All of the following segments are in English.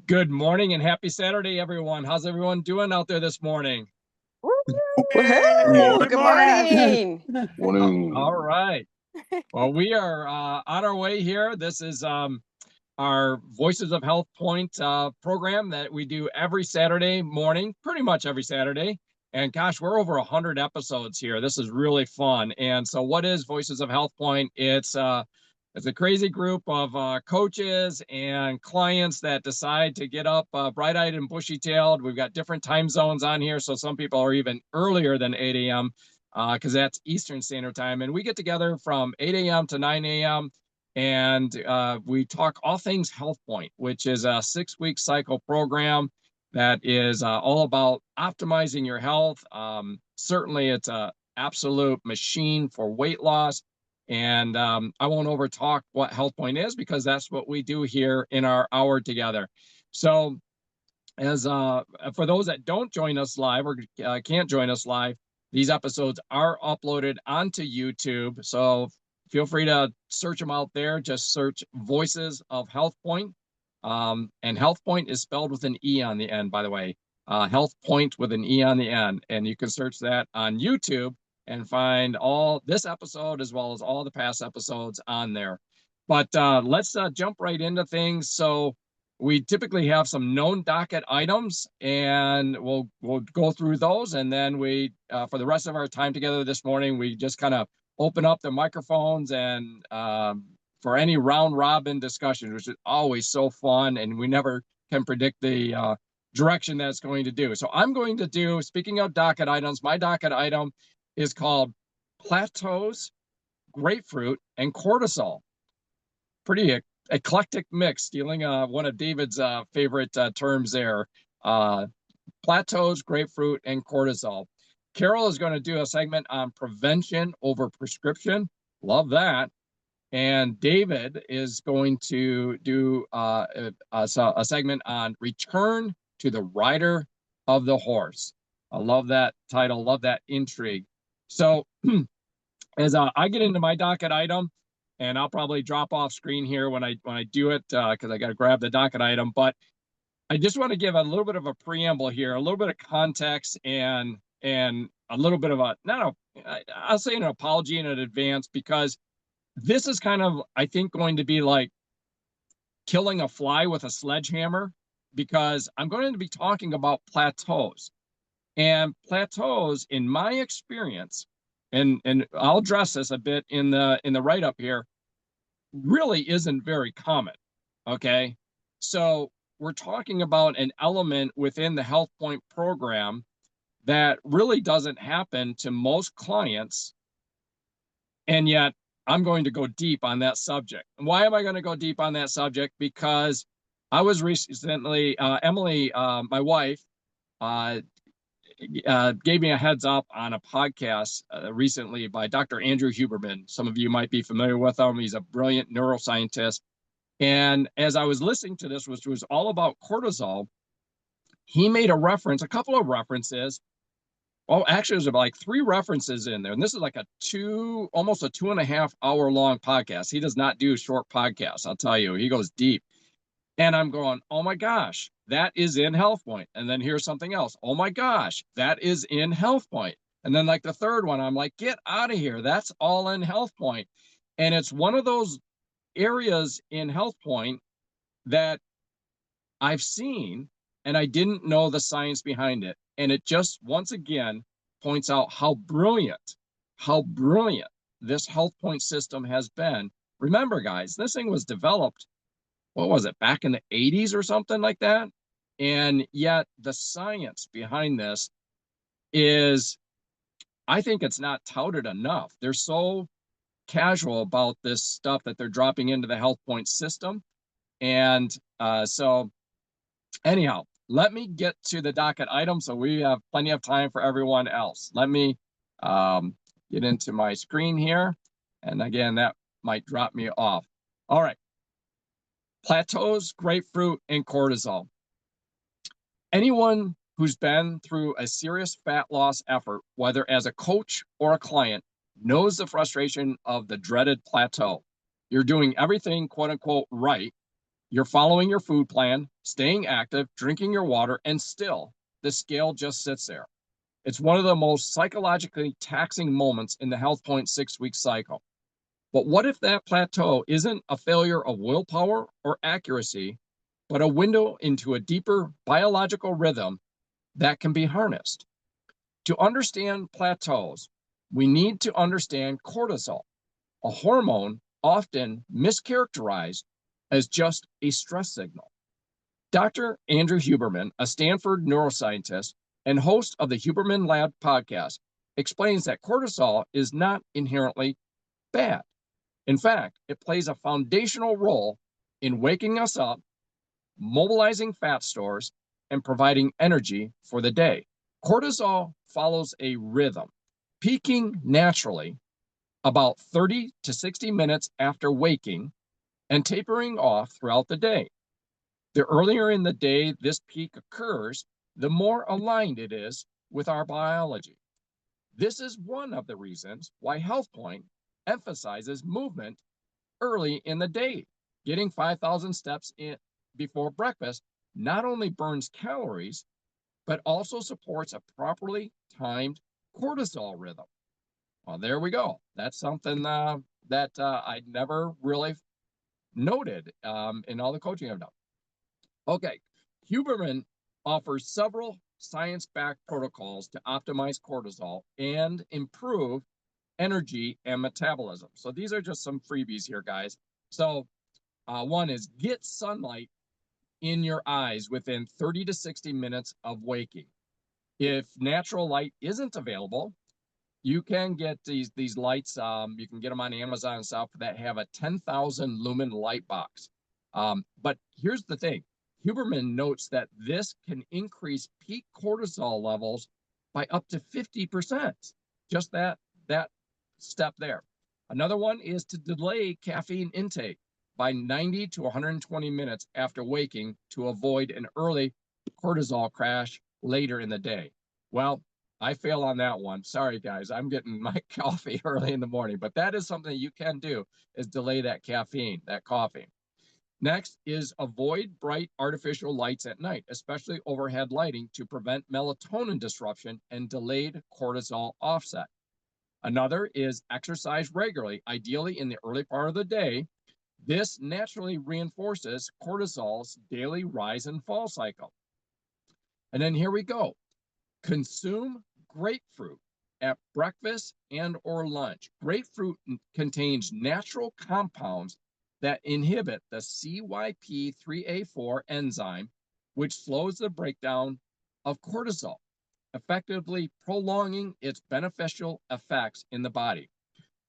Good morning and happy Saturday, everyone. How's everyone doing out there this morning? Woohoo! Good Good morning. morning. All right. Well, we are on our way here. This is our Voices of Health Point program that we do every Saturday morning, pretty much every Saturday. And gosh, we're over 100 episodes here. This is really fun. And so what is Voices of Health Point? It's a crazy group of coaches and clients that decide to get up bright-eyed and bushy-tailed. We've got different time zones on here, so some people are even earlier than 8 a.m. Because that's Eastern Standard Time. And we get together from 8 a.m. to 9 a.m. and we talk all things Health Point, which is a 6-week cycle program that is all about optimizing your health. Certainly, it's a absolute machine for weight loss. And I won't overtalk what Health Point is because that's what we do here in our hour together. So as for those that don't join us live or can't join us live, these episodes are uploaded onto YouTube. So feel free to search them out there. Just search Voices of Health Point. And Health Point is spelled with an E on the end, by the way. Health Point with an E on the end. And you can search that on YouTube and find all this episode as well as all the past episodes on there. But let's jump right into things. So we typically have some known docket items, and we'll go through those, and then we for the rest of our time together this morning, we just kind of open up the microphones and for any round robin discussion, which is always so fun, and we never can predict the direction that's going to do. So I'm going to do, speaking of docket items, my docket item is called Plateaus, Grapefruit, and Cortisol. Pretty eclectic mix, stealing one of David's favorite terms there. Plateaus, grapefruit, and cortisol. Carol is going to do a segment on prevention over prescription. Love that. And David is going to do a segment on return to the rider of the horse. I love that title. Love that intrigue. So as I get into my docket item, and I'll probably drop off screen here when I do it because I got to grab the docket item. But I just want to give a little bit of a preamble here, a little bit of context, and a little bit of I'll say an apology in advance, because this is kind of, I think, going to be like killing a fly with a sledgehammer, because I'm going to be talking about plateaus. And plateaus, in my experience, and I'll address this a bit in the write-up here, really isn't very common. Okay. So we're talking about an element within the Health Point program that really doesn't happen to most clients. And yet I'm going to go deep on that subject. And why am I going to go deep on that subject? Because I was recently, Emily, my wife, gave me a heads up on a podcast recently by Dr. Andrew Huberman. Some of you might be familiar with him. He's a brilliant neuroscientist. And as I was listening to this, which was all about cortisol, he made a reference, a couple of references. Well, actually, there's like 3 references in there. And this is like almost a 2.5 hour long podcast. He does not do short podcasts, I'll tell you. He goes deep. And I'm going, oh my gosh, that is in Health Point. And then here's something else. Oh my gosh, that is in Health Point. And then like the third one, I'm like, get out of here. That's all in Health Point. And it's one of those areas in Health Point that I've seen and I didn't know the science behind it. And it just once again points out how brilliant this Health Point system has been. Remember, guys, this thing was developed, what was it, back in the 80s or something like that? And yet the science behind this is, I think it's not touted enough. They're so casual about this stuff that they're dropping into the Health Point system. And so anyhow, let me get to the docket item so we have plenty of time for everyone else. Let me get into my screen here. And again, that might drop me off. All right. Plateaus, grapefruit, and cortisol. Anyone who's been through a serious fat loss effort, whether as a coach or a client, knows the frustration of the dreaded plateau. You're doing everything, quote unquote, right, You're following your food plan, staying active, drinking your water, and still the scale just sits there. It's one of the most psychologically taxing moments in the Health Point 6-week cycle. But what if that plateau isn't a failure of willpower or accuracy, but a window into a deeper biological rhythm that can be harnessed? To understand plateaus, we need to understand cortisol, a hormone often mischaracterized as just a stress signal. Dr. Andrew Huberman, a Stanford neuroscientist and host of the Huberman Lab podcast, explains that cortisol is not inherently bad. In fact, it plays a foundational role in waking us up, mobilizing fat stores, and providing energy for the day. Cortisol follows a rhythm, peaking naturally about 30 to 60 minutes after waking and tapering off throughout the day. The earlier in the day this peak occurs, the more aligned it is with our biology. This is one of the reasons why HealthPoint emphasizes movement early in the day. Getting 5,000 steps in before breakfast not only burns calories, but also supports a properly timed cortisol rhythm. Well, there we go. That's something that I never really noted in all the coaching I've done. Okay, Huberman offers several science-backed protocols to optimize cortisol and improve energy and metabolism. So these are just some freebies here, guys. So one is get sunlight in your eyes within 30 to 60 minutes of waking. If natural light isn't available, you can get these lights. You can get them on Amazon and stuff that have a 10,000 lumen light box. But here's the thing. Huberman notes that this can increase peak cortisol levels by up to 50%. Just that step there. Another one is to delay caffeine intake by 90 to 120 minutes after waking to avoid an early cortisol crash later in the day. Well, I fail on that one. Sorry, guys. I'm getting my coffee early in the morning, but that is something you can do, is delay that caffeine, that coffee. Next is avoid bright artificial lights at night, especially overhead lighting, to prevent melatonin disruption and delayed cortisol offset. Another is exercise regularly, ideally in the early part of the day. This naturally reinforces cortisol's daily rise and fall cycle. And then here we go. Consume grapefruit at breakfast and or lunch. Grapefruit contains natural compounds that inhibit the CYP3A4 enzyme, which slows the breakdown of cortisol, effectively prolonging its beneficial effects in the body.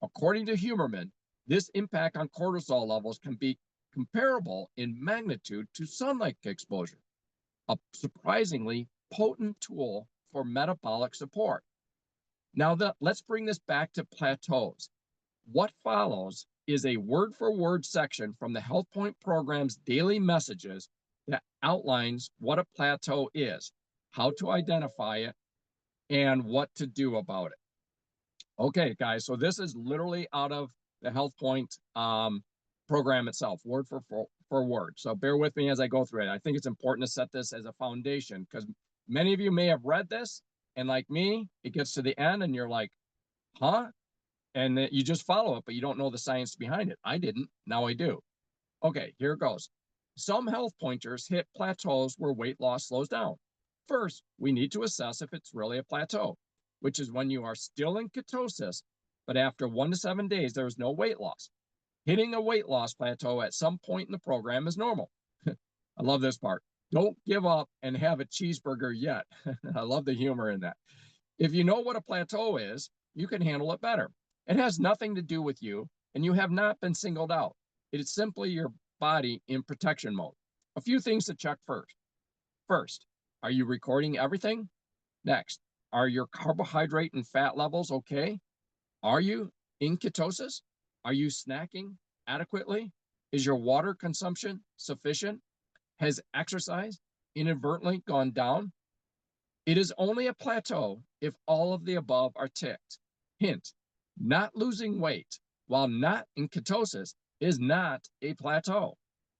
According to Huberman, this impact on cortisol levels can be comparable in magnitude to sunlight exposure, a surprisingly potent tool for metabolic support. Now, let's bring this back to plateaus. What follows is a word-for-word section from the HealthPoint program's daily messages that outlines what a plateau is, how to identify it, and what to do about it. Okay, guys, so this is literally out of the HealthPoint program itself, word for word. So bear with me as I go through it. I think it's important to set this as a foundation because many of you may have read this, and like me, it gets to the end and you're like, huh? And you just follow it, but you don't know the science behind it. I didn't. Now I do. Okay, here it goes. Some health pointers hit plateaus where weight loss slows down. First, we need to assess if it's really a plateau, which is when you are still in ketosis, but after 1 to 7 days, there is no weight loss. Hitting a weight loss plateau at some point in the program is normal. I love this part. Don't give up and have a cheeseburger yet. I love the humor in that. If you know what a plateau is, you can handle it better. It has nothing to do with you, and you have not been singled out. It is simply your body in protection mode. A few things to check first. First, are you recording everything? Next, are your carbohydrate and fat levels okay? Are you in ketosis? Are you snacking adequately? Is your water consumption sufficient? Has exercise inadvertently gone down? It is only a plateau if all of the above are ticked. Hint, not losing weight while not in ketosis is not a plateau.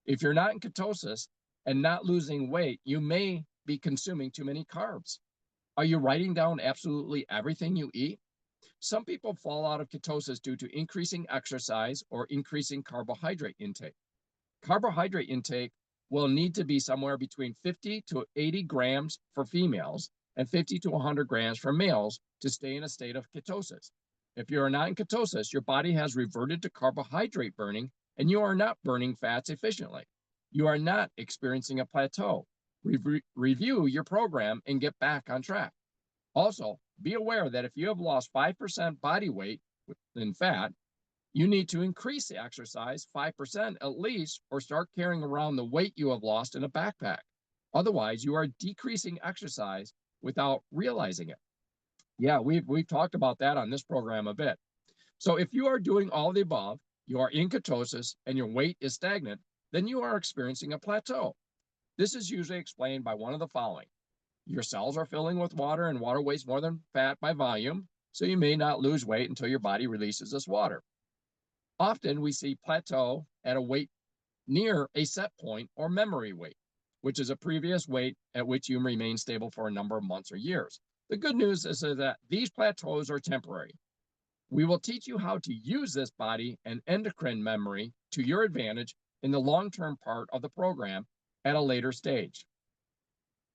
If you're not in ketosis and not losing weight, you may be consuming too many carbs. Are you writing down absolutely everything you eat? Some people fall out of ketosis due to increasing exercise or increasing carbohydrate intake. Carbohydrate intake will need to be somewhere between 50 to 80 grams for females and 50 to 100 grams for males to stay in a state of ketosis. If you are not in ketosis, your body has reverted to carbohydrate burning and you are not burning fats efficiently. You are not experiencing a plateau. Review your program and get back on track. Also, be aware that if you have lost 5% body weight in fat, you need to increase the exercise 5% at least, or start carrying around the weight you have lost in a backpack. Otherwise, you are decreasing exercise without realizing it. Yeah, we've talked about that on this program a bit. So if you are doing all the above, you are in ketosis and your weight is stagnant, then you are experiencing a plateau. This is usually explained by one of the following. Your cells are filling with water and water weighs more than fat by volume, so you may not lose weight until your body releases this water. Often we see plateau at a weight near a set point or memory weight, which is a previous weight at which you remain stable for a number of months or years. The good news is that these plateaus are temporary. We will teach you how to use this body and endocrine memory to your advantage in the long-term part of the program at a later stage.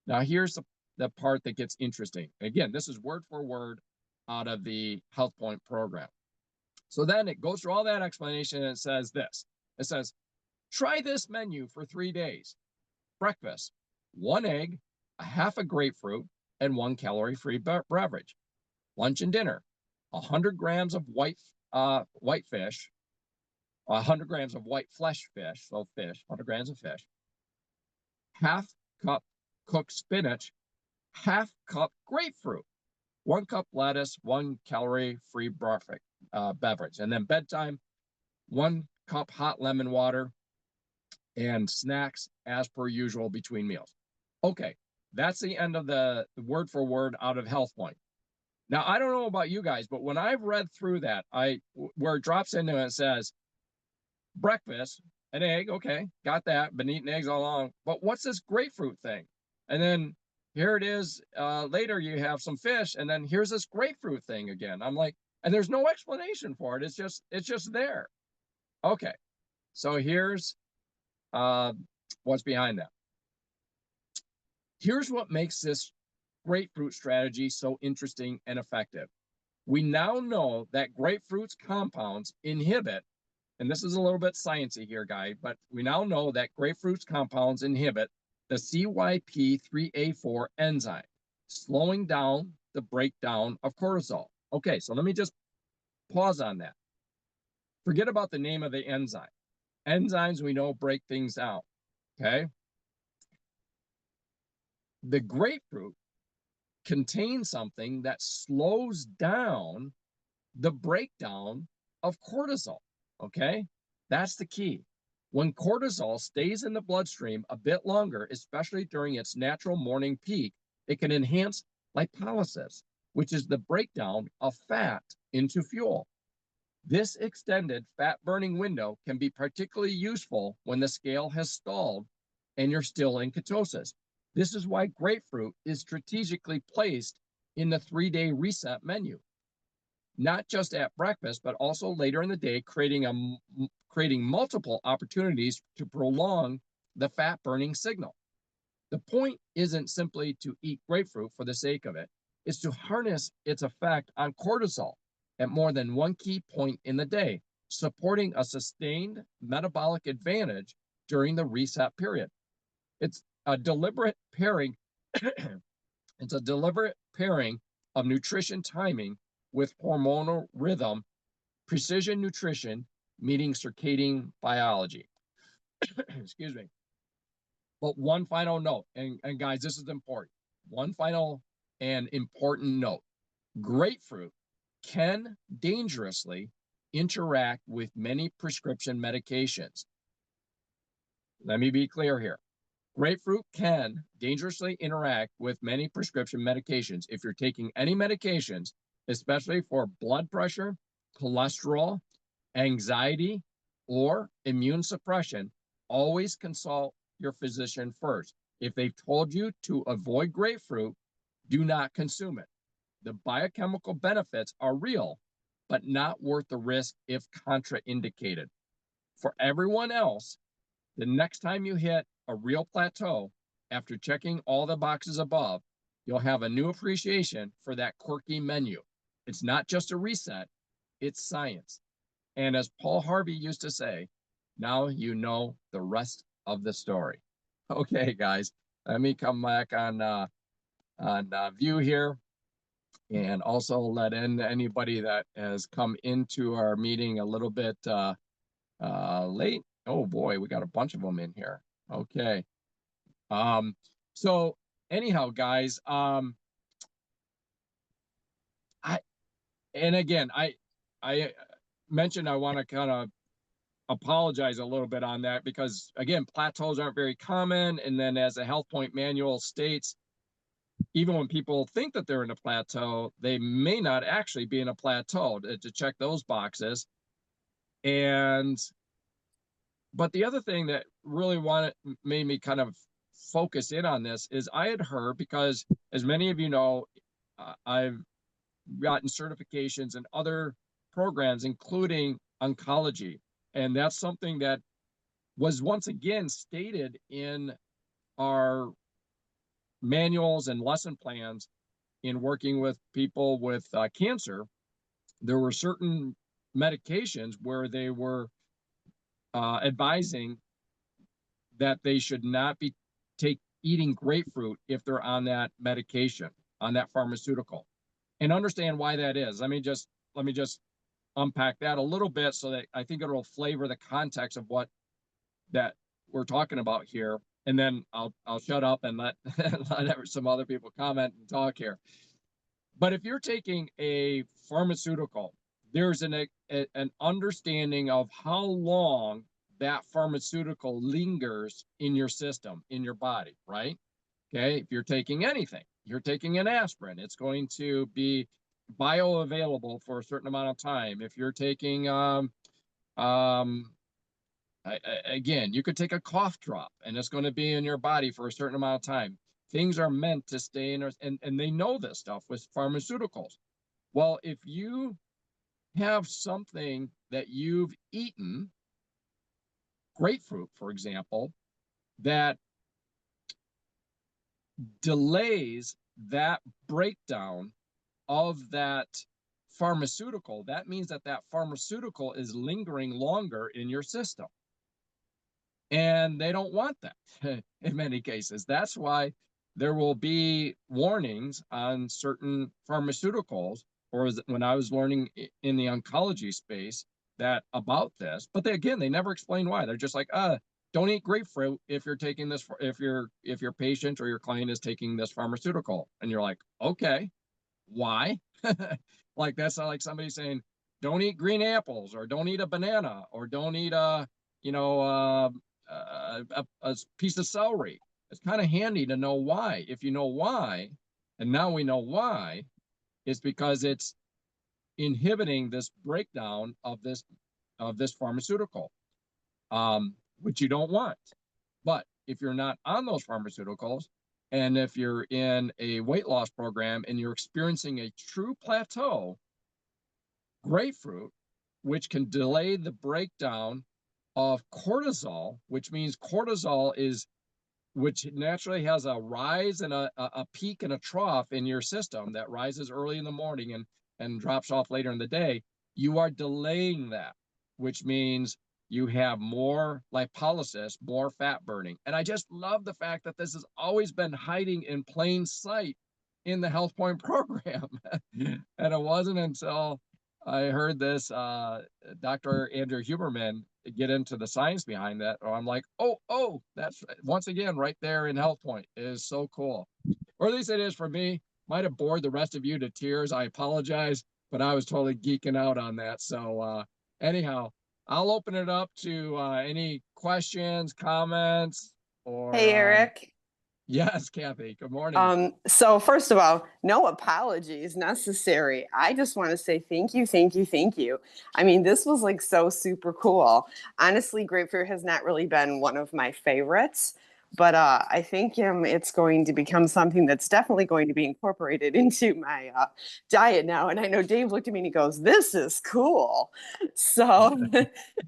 Now, here's the part that gets interesting. Again, this is word for word out of the Health Point program. So then it goes through all that explanation and it says this. It says, try this menu for 3 days. Breakfast, 1 egg, a half a grapefruit, and 1 calorie-free beverage. Lunch and dinner, 100 grams of white fish, 100 grams of white flesh fish, so fish, 100 grams of fish, half cup cooked spinach, half cup grapefruit, 1 cup lettuce, 1 calorie-free beverage. And then bedtime, 1 cup hot lemon water, and snacks as per usual between meals. Okay, that's the end of the word for word out of Health Point. Now, I don't know about you guys, but when I've read through that, where it drops into it, it says breakfast, an egg, okay, got that, been eating eggs all along, but what's this grapefruit thing? And then here it is, later you have some fish, and then here's this grapefruit thing again. I'm like, and there's no explanation for it. It's just there. Okay, so here's what's behind that. Here's what makes this grapefruit strategy so interesting and effective. We now know that grapefruit's compounds inhibit, and this is a little bit sciencey here, guys, but we now know that grapefruit's compounds inhibit the CYP3A4 enzyme, slowing down the breakdown of cortisol. Okay, so let me just pause on that. Forget about the name of the enzyme. Enzymes we know break things down, okay? The grapefruit contains something that slows down the breakdown of cortisol, okay? That's the key. When cortisol stays in the bloodstream a bit longer, especially during its natural morning peak, it can enhance lipolysis, which is the breakdown of fat into fuel. This extended fat-burning window can be particularly useful when the scale has stalled and you're still in ketosis. This is why grapefruit is strategically placed in the 3-day reset menu, not just at breakfast, but also later in the day, creating multiple opportunities to prolong the fat-burning signal. The point isn't simply to eat grapefruit for the sake of it. It's to harness its effect on cortisol at more than one key point in the day, supporting a sustained metabolic advantage during the reset period. It's a deliberate pairing. It's a deliberate pairing of nutrition timing with hormonal rhythm, precision nutrition, meeting circadian biology. Excuse me. But one final note, and guys, this is important. One final and important note. Grapefruit can dangerously interact with many prescription medications. Let me be clear here. Grapefruit can dangerously interact with many prescription medications. If you're taking any medications, especially for blood pressure, cholesterol, anxiety, or immune suppression, always consult your physician first. If they've told you to avoid grapefruit, do not consume it. The biochemical benefits are real, but not worth the risk if contraindicated. For everyone else, the next time you hit a real plateau, after checking all the boxes above, you'll have a new appreciation for that quirky menu. It's not just a reset, it's science. And as Paul Harvey used to say, now you know the rest of the story. Okay, guys, let me come back on view here, and also let in anybody that has come into our meeting a little bit late. Oh boy, we got a bunch of them in here. Okay. So anyhow, guys, I mentioned I want to kind of apologize a little bit on that, because again, plateaus aren't very common. And then as the health point manual states, even when people think that they're in a plateau, they may not actually be in a plateau, to check those boxes. But the other thing that really made me kind of focus in on this is I had heard, because as many of you know, I've gotten certifications in other programs, including oncology. And that's something that was once again stated in our manuals and lesson plans in working with people with cancer. There were certain medications where they were advising that they should not be eating grapefruit if they're on that medication, on that pharmaceutical, and understand why that is. Let me just unpack that a little bit, so that I think it'll flavor the context of what that we're talking about here. And then I'll shut up and let some other people comment and talk here. But if you're taking a pharmaceutical, there's an understanding of how long that pharmaceutical lingers in your system, in your body, right? Okay, if you're taking anything, you're taking an aspirin, it's going to be bioavailable for a certain amount of time. If you're taking again, you could take a cough drop and it's going to be in your body for a certain amount of time. Things are meant to stay in, and they know this stuff with pharmaceuticals. Well, if you have something that you've eaten, grapefruit, for example, that delays that breakdown of that pharmaceutical, that means that that pharmaceutical is lingering longer in your system. And they don't want that in many cases. That's why there will be warnings on certain pharmaceuticals, or when I was learning in the oncology space that about this, but they never explain why. They're just like, don't eat grapefruit if you're taking this, if your patient or your client is taking this pharmaceutical. And you're like, okay, why? Like, that's not like somebody saying, don't eat green apples, or don't eat a banana, or don't eat a piece of celery. It's kind of handy to know why. If you know why, and now we know why, it's because it's inhibiting this breakdown of this pharmaceutical, which you don't want. But if you're not on those pharmaceuticals, and if you're in a weight loss program and you're experiencing a true plateau, grapefruit, which can delay the breakdown of cortisol, which means cortisol which naturally has a rise and a peak and a trough in your system that rises early in the morning and drops off later in the day. You are delaying that, which means you have more lipolysis, more fat burning. And I just love the fact that this has always been hiding in plain sight in the Health Point program. And it wasn't until I heard this Dr. Andrew Huberman get into the science behind that, or I'm like, oh, that's once again right there in Health Point. It is so cool. Or at least it is for me. Might have bored the rest of you to tears. I apologize, but I was totally geeking out on that. So anyhow, I'll open it up to any questions, comments, or Hey, Eric. Yes, Kathy, good morning. So first of all, no apologies necessary. I just want to say thank you, thank you, thank you. I mean, this was like so super cool. Honestly, Grapefruit has not really been one of my favorites, but I think it's going to become something that's definitely going to be incorporated into my diet now. And I know Dave looked at me and he goes, "This is cool." So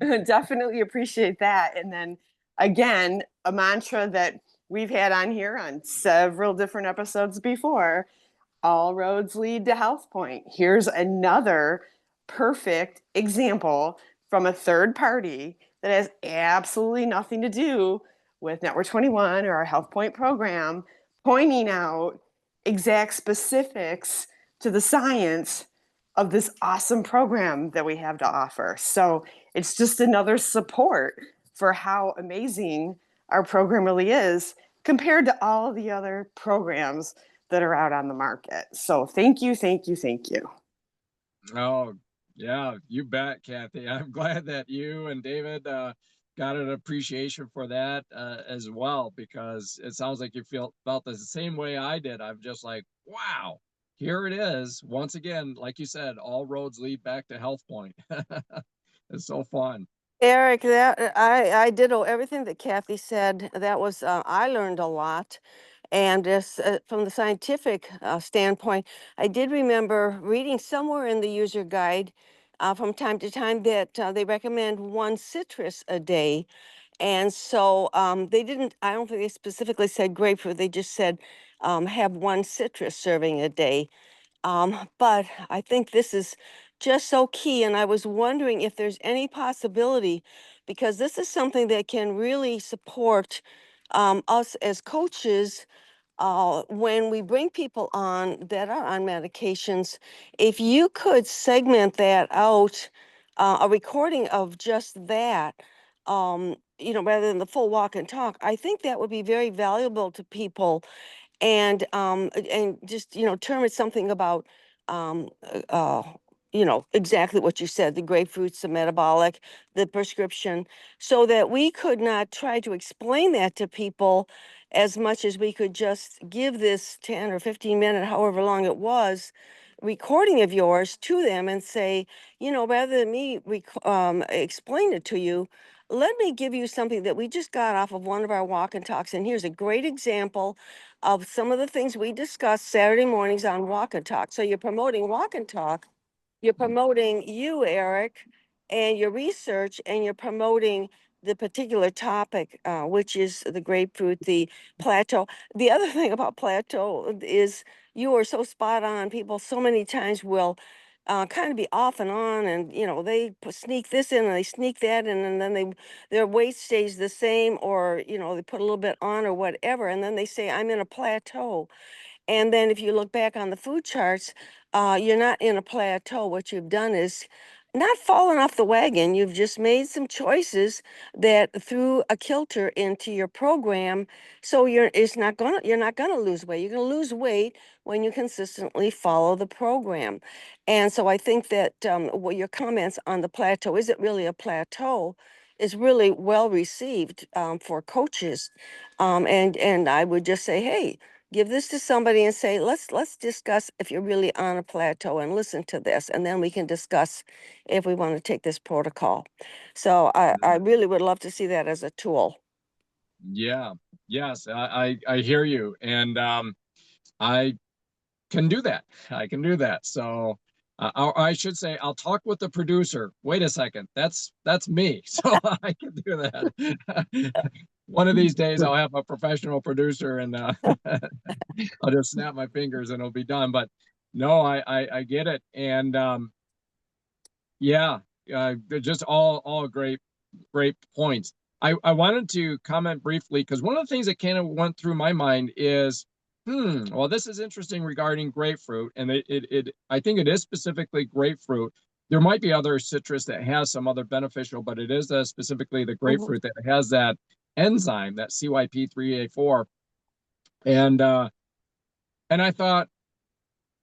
definitely appreciate that. And then again, a mantra that we've had on here on several different episodes before. All roads lead to Health Point. Here's another perfect example from a third party that has absolutely nothing to do with Network 21 or our Health Point program, pointing out exact specifics to the science of this awesome program that we have to offer. So it's just another support for how amazing our program really is compared to all the other programs that are out on the market. So thank you, thank you, thank you. Oh, yeah, you bet, Kathy. I'm glad that you and David got an appreciation for that as well, because it sounds like you felt the same way I did. I'm just like, wow, here it is. Once again, like you said, all roads lead back to Health Point. It's so fun. Eric, that I ditto everything that Kathy said. That was I learned a lot, and from the scientific standpoint, I did remember reading somewhere in the user guide from time to time that they recommend one citrus a day, and so they didn't. I don't think they specifically said grapefruit. They just said have one citrus serving a day. But I think this is just so key. And I was wondering if there's any possibility, because this is something that can really support us as coaches when we bring people on that are on medications. If you could segment that out, a recording of just that. Rather than the full walk and talk, I think that would be very valuable to people and just term it something about um exactly what you said, the grapefruits, the metabolic, the prescription, so that we could not try to explain that to people as much as we could just give this 10 or 15 minute, however long it was, recording of yours to them and say, rather than me explain it to you, let me give you something that we just got off of one of our walk and talks, and here's a great example of some of the things we discuss Saturday mornings on Walk and Talk. So you're promoting Walk and Talk, you're promoting you, Eric, and your research, and you're promoting the particular topic, which is the grapefruit, the plateau. The other thing about plateau is you are so spot on. People so many times will kind of be off and on, and they sneak this in and they sneak that in, and then their weight stays the same, or they put a little bit on or whatever, and then they say I'm in a plateau. And then if you look back on the food charts, you're not in a plateau. What you've done is not fallen off the wagon. You've just made some choices that threw a kilter into your program. So you're not gonna lose weight. You're gonna lose weight when you consistently follow the program. And so I think that what your comments on the plateau, is it really a plateau, is really well received for coaches. And I would just say, hey, give this to somebody and say, let's discuss if you're really on a plateau, and listen to this, and then we can discuss if we want to take this protocol. So I really would love to see that as a tool. Yeah, yes, I hear you, and I can do that. I can do that. So I should say I'll talk with the producer. Wait a second, that's me, so I can do that. One of these days I'll have a professional producer, and I'll just snap my fingers and it'll be done. But no, I get it, and yeah, they're just all great points. I wanted to comment briefly because one of the things that kind of went through my mind is, well, this is interesting regarding grapefruit, and I think it is specifically grapefruit. There might be other citrus that has some other beneficial, but it is specifically the Mhm. grapefruit that has that enzyme, that CYP3A4, and and I thought,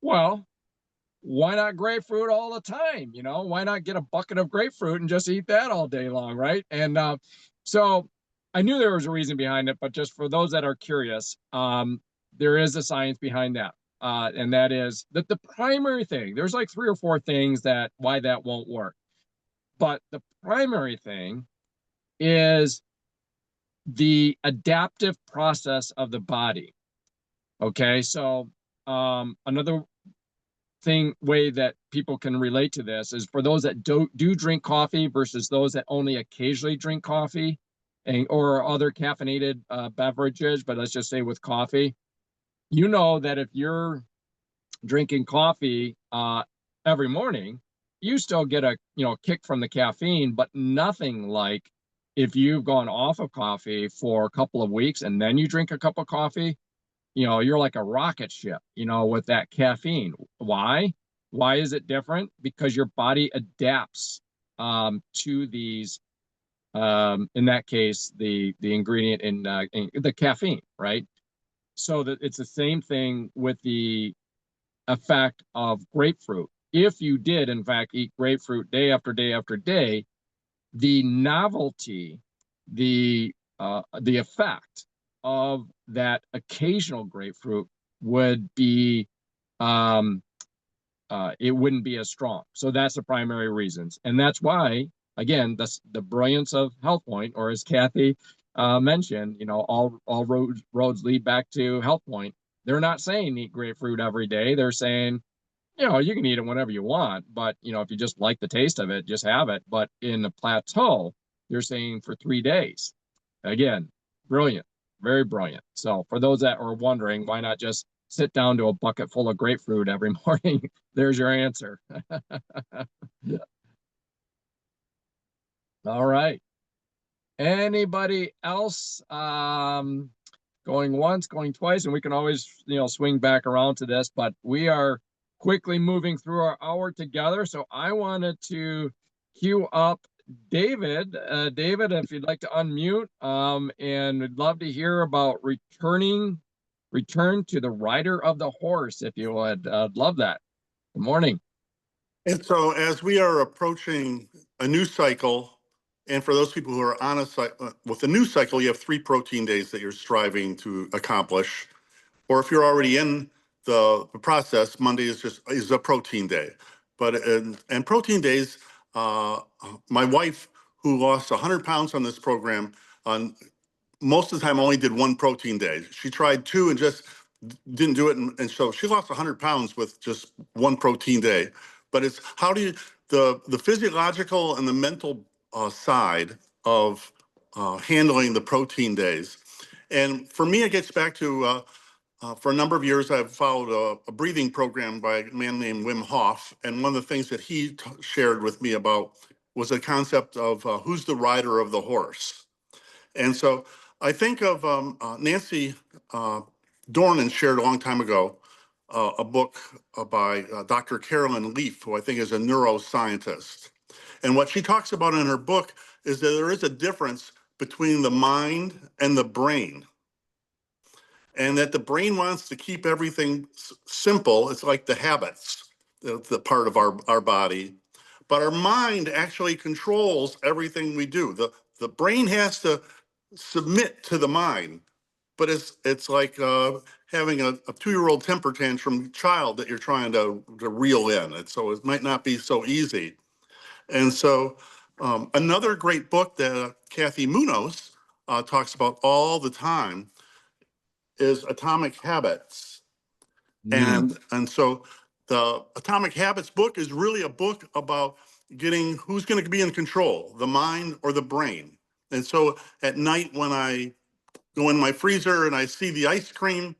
well, why not grapefruit all the time? Why not get a bucket of grapefruit and just eat that all day long, right? And so I knew there was a reason behind it, but just for those that are curious, there is a science behind that. And that is that the primary thing, there's like 3 or 4 things that why that won't work. But the primary thing is the adaptive process of the body. Okay, so another way that people can relate to this is for those that do drink coffee versus those that only occasionally drink coffee or other caffeinated beverages, but let's just say with coffee, you know that if you're drinking coffee every morning, you still get a kick from the caffeine, but nothing like if you've gone off of coffee for a couple of weeks and then you drink a cup of coffee, you're like a rocket ship, with that caffeine. Why? Why is it different? Because your body adapts to these, in that case, the ingredient in the caffeine, right? So that it's the same thing with the effect of grapefruit. If you did, in fact, eat grapefruit day after day after day, the novelty, the effect of that occasional grapefruit would be it wouldn't be as strong. So that's the primary reasons, and that's why, again, the brilliance of Health Point, or as Kathy mentioned, all roads lead back to Health Point. They're not saying eat grapefruit every day. They're saying, you can eat it whenever you want, but if you just like the taste of it, just have it. But in the Plateau, you're saying for 3 days. Again, brilliant, very brilliant. So for those that are wondering, why not just sit down to a bucket full of grapefruit every morning? There's your answer. All right. Anybody else going once, going twice, and we can always, swing back around to this, but we are quickly moving through our hour together. So I wanted to queue up David. David, if you'd like to unmute, and we'd love to hear about return to the rider of the horse, if you would. Love that. Good morning. And so as we are approaching a new cycle, and for those people who are on a cycle, with a new cycle, you have 3 protein days that you're striving to accomplish. Or if you're already in the process, Monday is a protein day. But and protein days, my wife, who lost 100 pounds on this program, most of the time only did 1 protein day. She tried 2 and just didn't do it, and so she lost 100 pounds with just 1 protein day. But it's how do you the physiological and the mental side of handling the protein days. And for me, it gets back to for a number of years, I've followed a breathing program by a man named Wim Hof. And one of the things that he shared with me about was the concept of who's the rider of the horse. And so I think of Nancy Dornan shared a long time ago a book by Dr. Carolyn Leaf, who I think is a neuroscientist. And what she talks about in her book is that there is a difference between the mind and the brain. And that the brain wants to keep everything simple. It's like the habits, the part of our body. But our mind actually controls everything we do. The brain has to submit to the mind, but it's like having a 2-year-old temper tantrum child that you're trying to reel in. And so it might not be so easy. And so another great book that Kathy Munoz talks about all the time is Atomic Habits. And so the Atomic Habits book is really a book about getting who's going to be in control, the mind or the brain. And so at night when I go in my freezer and I see the ice cream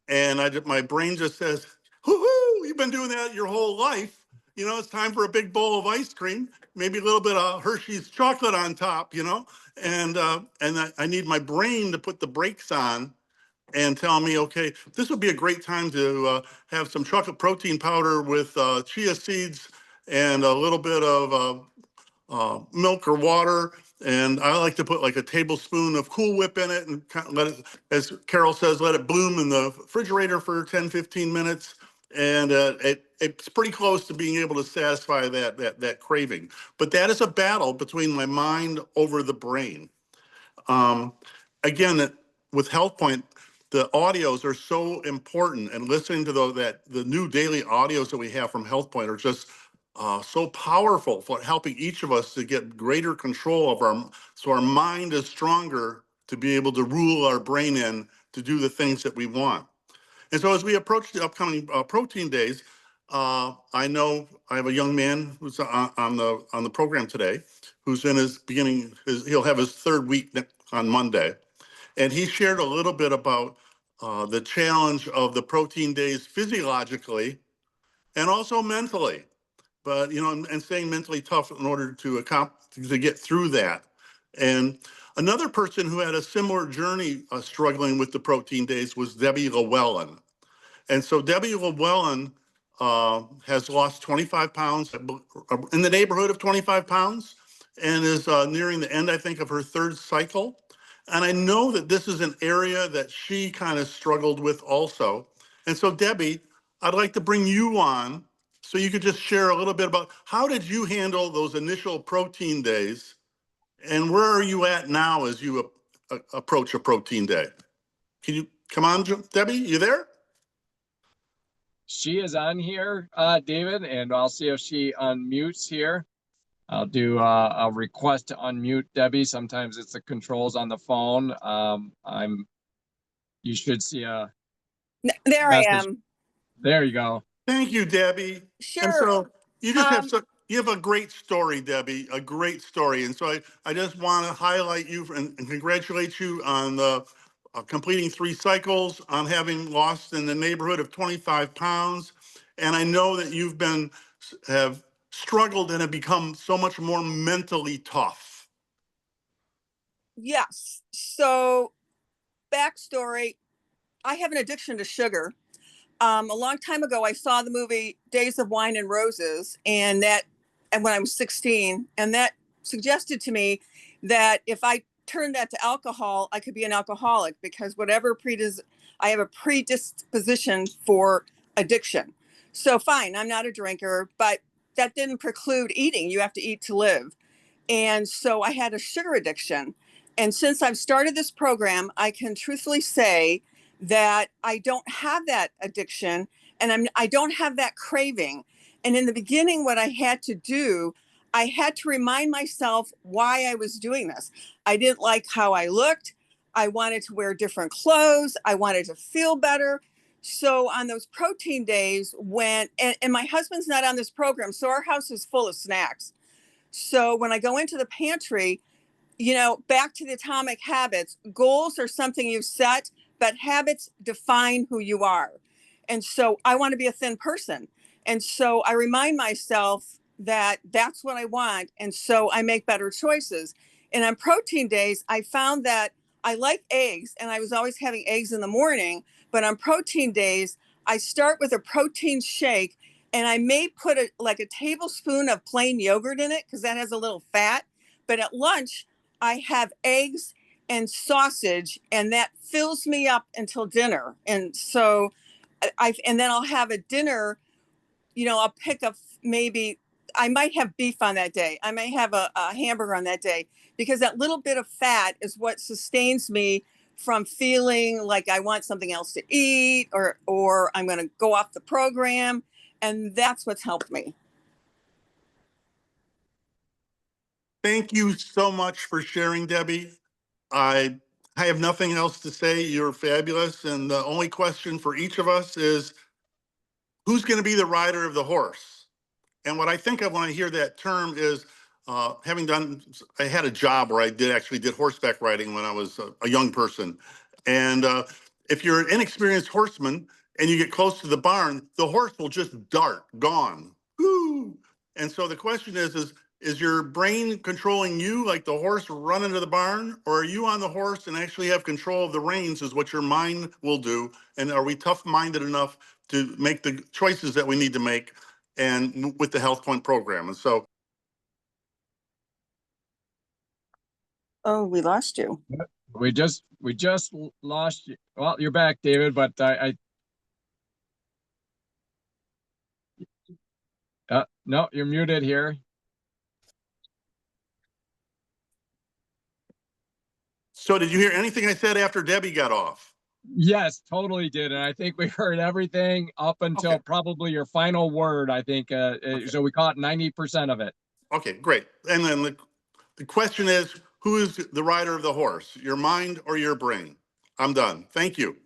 and my brain just says, hoo-hoo, you've been doing that your whole life. It's time for a big bowl of ice cream, maybe a little bit of Hershey's chocolate on top, and I need my brain to put the brakes on and tell me, okay, this would be a great time to have some chocolate protein powder with chia seeds and a little bit of milk or water. And I like to put like a tablespoon of Cool Whip in it and kind of let it, as Carol says, let it bloom in the refrigerator for 10, 15 minutes. And it's pretty close to being able to satisfy that craving. But that is a battle between my mind over the brain. Again, with HealthPoint, the audios are so important, and listening to the new daily audios that we have from HealthPoint are just so powerful for helping each of us to get greater control of so our mind is stronger to be able to rule our brain in to do the things that we want. And so as we approach the upcoming protein days, I know I have a young man who's on the program today, who's in he'll have his third week on Monday. And he shared a little bit about the challenge of the protein days physiologically and also mentally. But, and staying mentally tough in order to get through that. And another person who had a similar journey struggling with the protein days was Debbie Llewellyn. And so Debbie Llewellyn has lost 25 pounds, in the neighborhood of 25 pounds, and is nearing the end, I think, of her third cycle. And I know that this is an area that she kind of struggled with also. And so Debbie, I'd like to bring you on so you could just share a little bit about how did you handle those initial protein days, and where are you at now as you approach a protein day? Can you come on, Debbie? You there? She is on here, David, and I'll see if she unmutes here. I'll do a request to unmute Debbie. Sometimes it's the controls on the phone. You should see a There message. I am. There you go. Thank you, Debbie. Sure. And so you just you have a great story, Debbie, a great story. And so I just want to highlight you and congratulate you on the completing 3 cycles, on having lost in the neighborhood of 25 pounds. And I know that have struggled and have become so much more mentally tough. Yes. So, backstory, I have an addiction to sugar. A long time ago, I saw the movie Days of Wine and Roses, and when I was 16, and that suggested to me that if I turned that to alcohol, I could be an alcoholic because I have a predisposition for addiction. So fine, I'm not a drinker, but that didn't preclude eating. You have to eat to live. And so I had a sugar addiction. And since I've started this program, I can truthfully say that I don't have that addiction and I don't have that craving. And in the beginning, what I had to do, I had to remind myself why I was doing this. I didn't like how I looked. I wanted to wear different clothes. I wanted to feel better. So on those protein days and my husband's not on this program, so our house is full of snacks. So when I go into the pantry, back to the atomic habits, goals are something you set, but habits define who you are. And so I want to be a thin person. And so I remind myself that that's what I want. And so I make better choices. And on protein days, I found that I like eggs, and I was always having eggs in the morning. But on protein days, I start with a protein shake, and I may put a tablespoon of plain yogurt in it because that has a little fat. But at lunch, I have eggs and sausage, and that fills me up until dinner. And so and then I'll have a dinner, I'll pick up I might have beef on that day. I may have a hamburger on that day because that little bit of fat is what sustains me from feeling like I want something else to eat or I'm going to go off the program. And that's what's helped me. Thank you so much for sharing, Debbie. I have nothing else to say. You're fabulous. And the only question for each of us is, who's going to be the rider of the horse? And what I think of when I hear that term is I had a job where I did horseback riding when I was a young person. And if you're an inexperienced horseman and you get close to the barn, the horse will just dart, gone. Woo! And so the question is your brain controlling you like the horse running to the barn? Or are you on the horse and actually have control of the reins is what your mind will do? And are we tough-minded enough to make the choices that we need to make and with the HealthPoint program? And so. Oh, we lost you. We just lost you. Well, you're back, David, but no, you're muted here. So did you hear anything I said after Debbie got off? Yes, totally did. And I think we heard everything up until Okay. probably your final word, I think. Okay. So we caught 90% of it. Okay, great. And then the question is, who is the rider of the horse, your mind or your brain? I'm done. Thank you.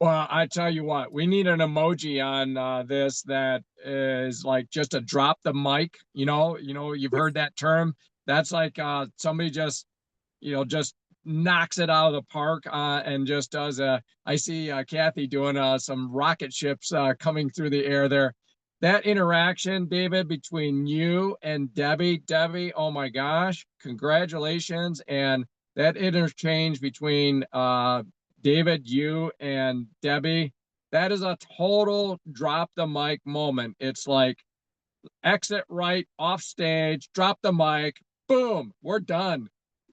Well, I tell you what, we need an emoji on this that is like just a drop the mic. You've heard that term. That's like somebody just, just knocks it out of the park and just does a. I see Kathy doing some rocket ships coming through the air there. That interaction, David, between you and Debbie, oh my gosh, congratulations. And that interchange between David, you and Debbie, that is a total drop the mic moment. It's like exit right off stage, drop the mic, boom, we're done.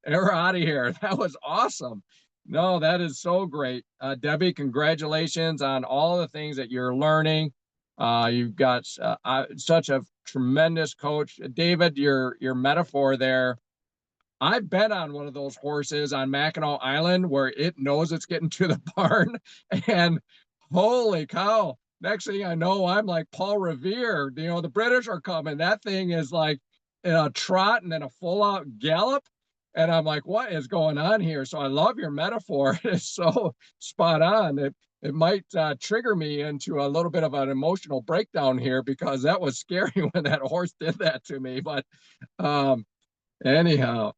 We're out of here. That was awesome. No, that is so great. Debbie, congratulations on all the things that you're learning. You've got such a tremendous coach. David, your metaphor there, I've been on one of those horses on Mackinac Island where it knows it's getting to the barn, and holy cow, next thing I know, I'm like Paul Revere. The British are coming. That thing is like in a trot and then a full out gallop. And I'm like, what is going on here? So I love your metaphor. It's so spot on. It might trigger me into a little bit of an emotional breakdown here because that was scary when that horse did that to me. But anyhow,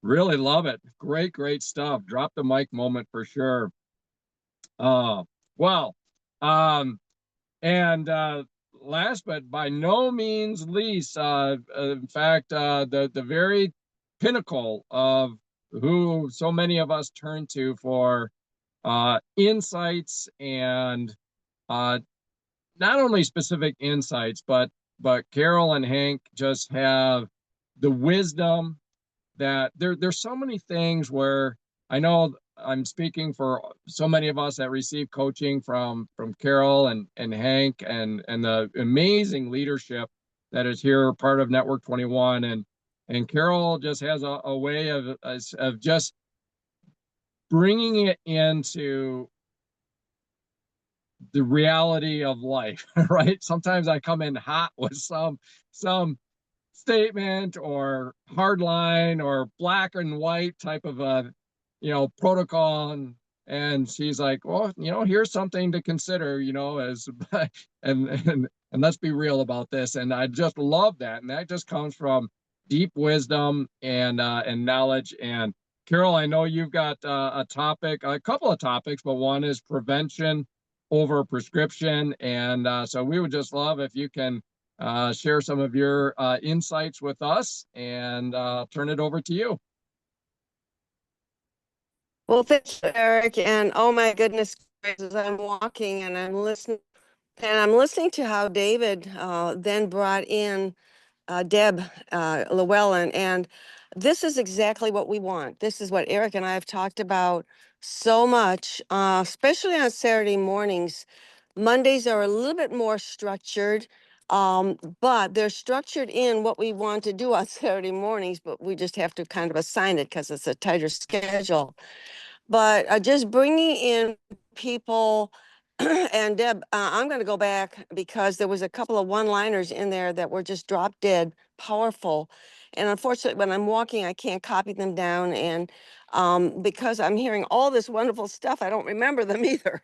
really love it. Great stuff. Drop the mic moment for sure. Well, and last but by no means least, in fact, the very pinnacle of who so many of us turn to for insights and not only specific insights, but Carol and Hank just have the wisdom that there's so many things where I know I'm speaking for so many of us that receive coaching from Carol and Hank and the amazing leadership that is here, part of Network 21. And Carol just has a way of just bringing it into the reality of life, right? Sometimes I come in hot with some statement or hard line or black and white type of a protocol, and she's like, well, here's something to consider, as and let's be real about this. And I just love that, and that just comes from deep wisdom and knowledge. And Carol, I know you've got a couple of topics, but one is prevention over prescription, and so we would just love if you can share some of your insights with us, and turn it over to you. Well, thanks, Eric. And oh my goodness, as I'm walking and I'm listening to how David then brought in Deb Llewellyn, and this is exactly what we want. This is what Eric and I have talked about so much, especially on Saturday mornings. Mondays are a little bit more structured, but they're structured in what we want to do on Saturday mornings, but we just have to kind of assign it because it's a tighter schedule. But just bringing in people, and Deb, I'm going to go back because there was a couple of one-liners in there that were just drop dead powerful. And unfortunately, when I'm walking, I can't copy them down. And because I'm hearing all this wonderful stuff, I don't remember them either.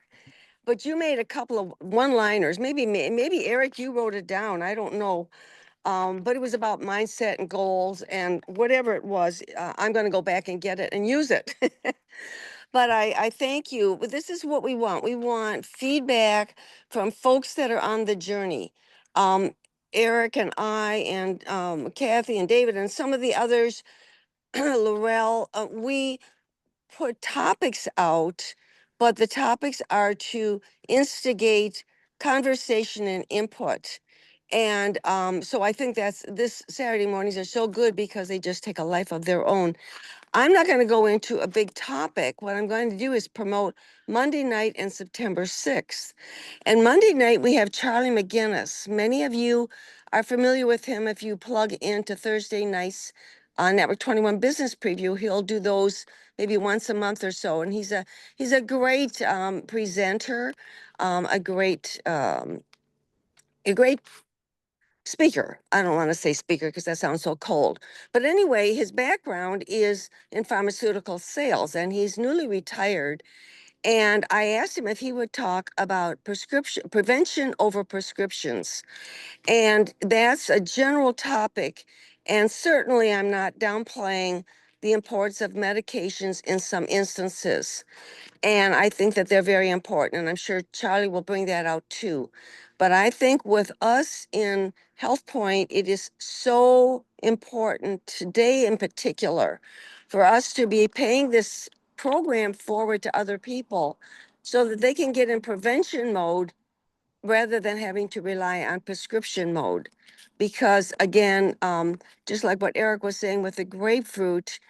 But you made a couple of one-liners. Maybe Eric, you wrote it down. I don't know. But it was about mindset and goals and whatever it was. I'm going to go back and get it and use it. But I thank you. But this is what we want. We want feedback from folks that are on the journey. Eric and I and Kathy and David and some of the others, Laurel, we put topics out, but the topics are to instigate conversation and input. And so I think this Saturday mornings are so good because they just take a life of their own. I'm not going to go into a big topic. What I'm going to do is promote Monday night and September 6th. And Monday night, we have Charlie McGinnis. Many of you are familiar with him if you plug into Thursday nights Network 21 Business Preview. He'll do those maybe once a month or so, and he's a great presenter, a great speaker. I don't want to say speaker because that sounds so cold. But anyway, his background is in pharmaceutical sales, and he's newly retired. And I asked him if he would talk about prevention over prescriptions. And that's a general topic. And certainly I'm not downplaying the importance of medications in some instances. And I think that they're very important. And I'm sure Charlie will bring that out too. But I think with us in Health Point, it is so important today in particular for us to be paying this program forward to other people so that they can get in prevention mode rather than having to rely on prescription mode. Because again, just like what Eric was saying with the grapefruit,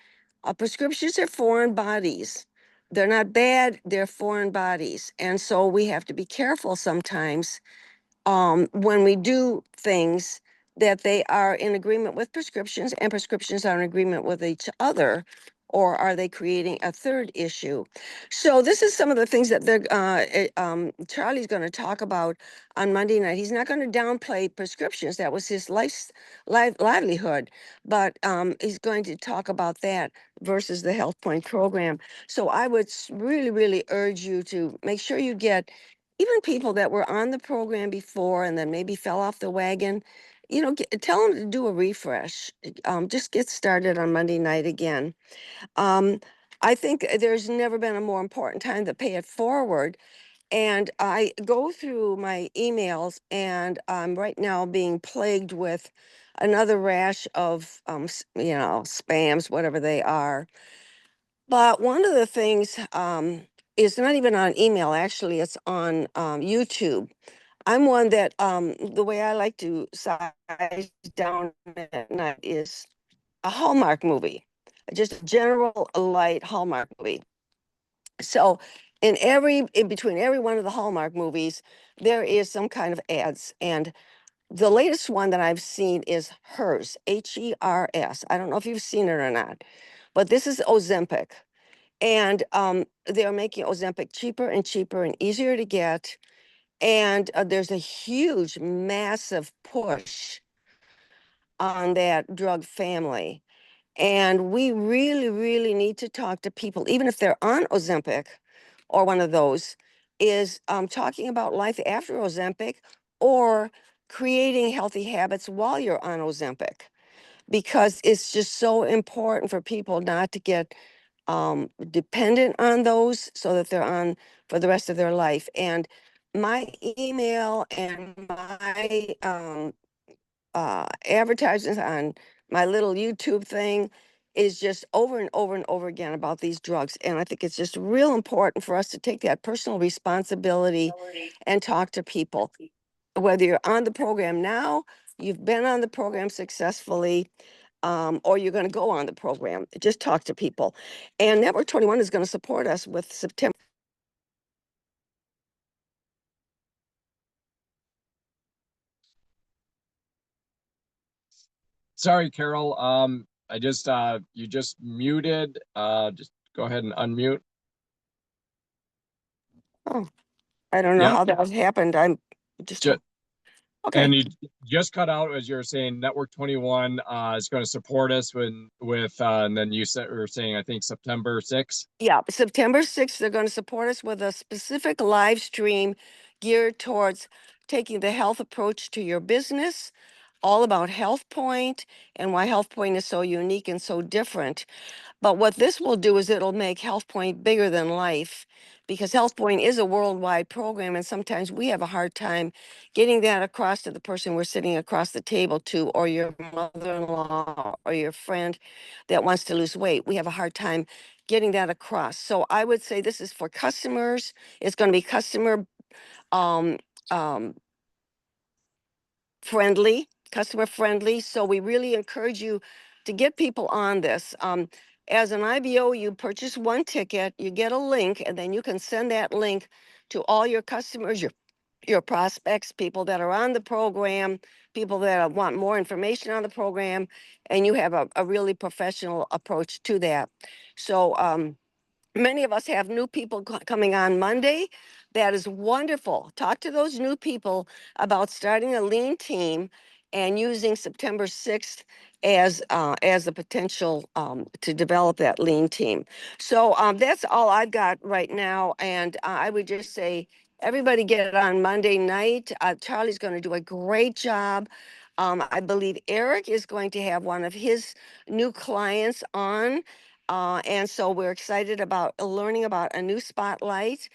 prescriptions are foreign bodies. They're not bad, they're foreign bodies. And so we have to be careful sometimes when we do things that they are in agreement with prescriptions and prescriptions are in agreement with each other, or are they creating a third issue? So this is some of the things that Charlie's going to talk about on Monday night. He's not going to downplay prescriptions. That was his livelihood, but he's going to talk about that versus the Health Point program. So I would really, really urge you to make sure you get even people that were on the program before and then maybe fell off the wagon, tell them to do a refresh. Just get started on Monday night again. I think there's never been a more important time to pay it forward. And I go through my emails and I'm right now being plagued with another rash of, spams, whatever they are. But one of the things is not even on email, actually, it's on YouTube. I'm one that the way I like to size down at night is a Hallmark movie, just a general light Hallmark movie. So in between every one of the Hallmark movies, there is some kind of ads. And the latest one that I've seen is hers, HERS. I don't know if you've seen it or not, but this is Ozempic. And they're making Ozempic cheaper and cheaper and easier to get. And there's a huge, massive push on that drug family. And we really, really need to talk to people, even if they're on Ozempic or one of those, is talking about life after Ozempic or creating healthy habits while you're on Ozempic, because it's just so important for people not to get dependent on those so that they're on for the rest of their life. And my email and my advertisements on my little YouTube thing is just over and over and over again about these drugs. And I think it's just real important for us to take that personal responsibility and talk to people. Whether you're on the program now, you've been on the program successfully, or you're going to go on the program, just talk to people. And Network 21 is going to support us with September. Sorry, Carol. I just you just muted. Just go ahead and unmute. Oh, I don't know Yep. how that happened. I'm just okay. And you just cut out as you were saying Network 21 is going to support us with and then you were saying I think September 6th. Yeah, September 6th, they're going to support us with a specific live stream geared towards taking the health approach to your business, all about Health Point and why Health Point is so unique and so different. But what this will do is it'll make Health Point bigger than life, because Health Point is a worldwide program. And sometimes we have a hard time getting that across to the person we're sitting across the table to, or your mother-in-law or your friend that wants to lose weight. We have a hard time getting that across. So I would say this is for customers. It's going to be customer um, um, customer friendly. So we really encourage you to get people on this. As an IBO, you purchase one ticket, you get a link, and then you can send that link to all your customers, your prospects, people that are on the program, people that want more information on the program, and you have a really professional approach to that. So many of us have new people coming on Monday. That is wonderful. Talk to those new people about starting a lean team and using September 6th as a potential to develop that lean team. So that's all I've got right now. And I would just say, everybody get it on Monday night. Charlie's going to do a great job. I believe Eric is going to have one of his new clients on. And so we're excited about learning about a new spotlight.